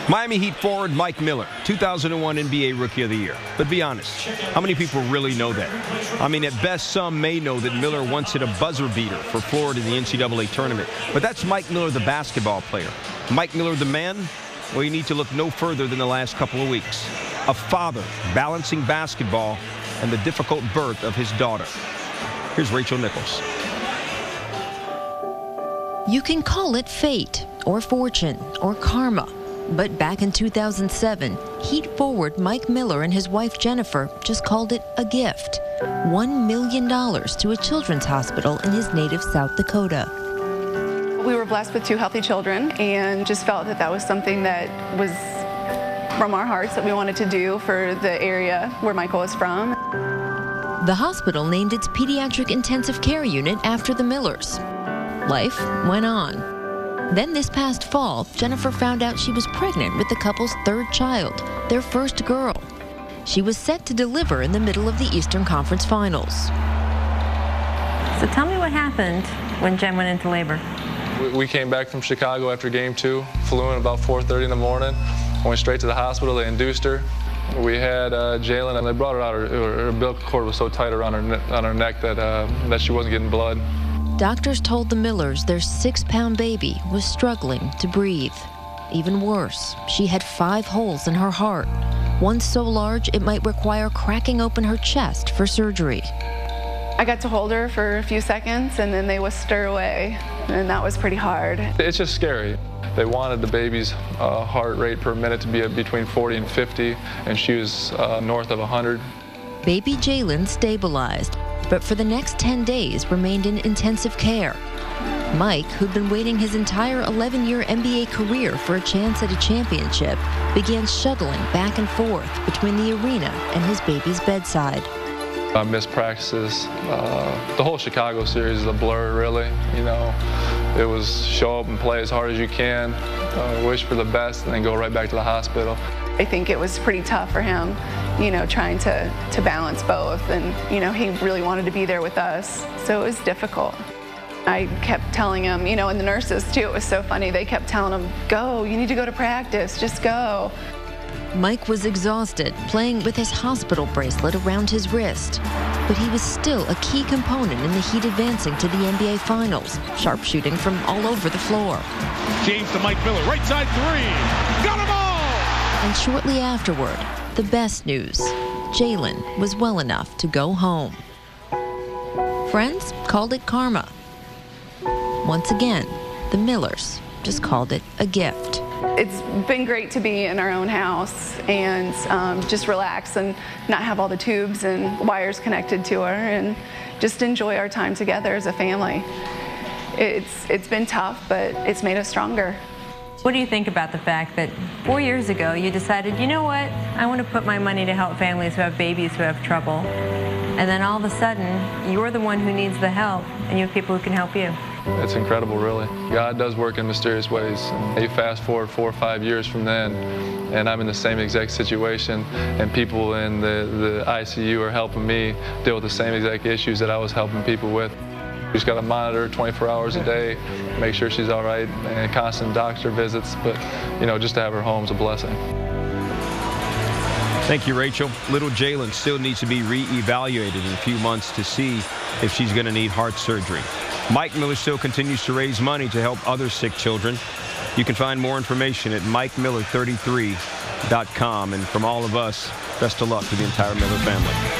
Miami Heat forward Mike Miller, 2001 NBA Rookie of the Year. But be honest, how many people really know that? I mean, at best, some may know that Miller once hit a buzzer beater for Florida in the NCAA tournament. But that's Mike Miller, the basketball player. Mike Miller, the man? Well, you need to look no further than the last couple of weeks. A father balancing basketball and the difficult birth of his daughter. Here's Rachel Nichols. You can call it fate, or fortune, or karma. But back in 2007, Heat forward Mike Miller and his wife Jennifer just called it a gift. $1 million to a children's hospital in his native South Dakota. We were blessed with 2 healthy children and just felt that that was something that was from our hearts that we wanted to do for the area where Michael was from. The hospital named its pediatric intensive care unit after the Millers. Life went on. Then this past fall, Jennifer found out she was pregnant with the couple's 3rd child, their first girl. She was set to deliver in the middle of the Eastern Conference Finals. So tell me what happened when Jen went into labor. We came back from Chicago after game 2, flew in about 4:30 in the morning, went straight to the hospital. They induced her. We had Jalen, and they brought her out. Her umbilical cord was so tight around her neck that she wasn't getting blood. Doctors told the Millers their 6-pound baby was struggling to breathe. Even worse, she had 5 holes in her heart, one so large it might require cracking open her chest for surgery. I got to hold her for a few seconds and then they whisked her away, and that was pretty hard. It's just scary. They wanted the baby's heart rate per minute to be between 40 and 50, and she was north of 100. Baby Jalen stabilized, but for the next 10 days remained in intensive care. Mike, who'd been waiting his entire 11-year NBA career for a chance at a championship, began shuttling back and forth between the arena and his baby's bedside. I missed practices. The whole Chicago series is a blur, really. You know, it was show up and play as hard as you can, wish for the best, and then go right back to the hospital. I think it was pretty tough for him, you know, trying to balance both, and, you know, he really wanted to be there with us, so it was difficult. I kept telling him, you know, and the nurses too, it was so funny, they kept telling him, go, you need to go to practice, just go. Mike was exhausted, playing with his hospital bracelet around his wrist. But he was still a key component in the Heat advancing to the NBA Finals, sharpshooting from all over the floor. James to Mike Miller, right side 3, got them all! And shortly afterward, the best news, Jalen was well enough to go home. Friends called it karma. Once again, the Millers just called it a gift. It's been great to be in our own house and just relax and not have all the tubes and wires connected to her, and just enjoy our time together as a family. It's been tough, but it's made us stronger. What do you think about the fact that 4 years ago you decided, you know what, I want to put my money to help families who have babies who have trouble, and then all of a sudden you're the one who needs the help and you have people who can help you? It's incredible, really. God does work in mysterious ways. And you fast forward 4 or 5 years from then, and I'm in the same exact situation, and people in the ICU are helping me deal with the same exact issues that I was helping people with. We just got to monitor her 24 hours a day, make sure she's all right, and constant doctor visits. But, you know, just to have her home is a blessing. Thank you, Rachel. Little Jalen still needs to be re-evaluated in a few months to see if she's going to need heart surgery. Mike Miller still continues to raise money to help other sick children. You can find more information at MiavsDalGm3MillerInt720 HD.mov. And from all of us, best of luck to the entire Miller family.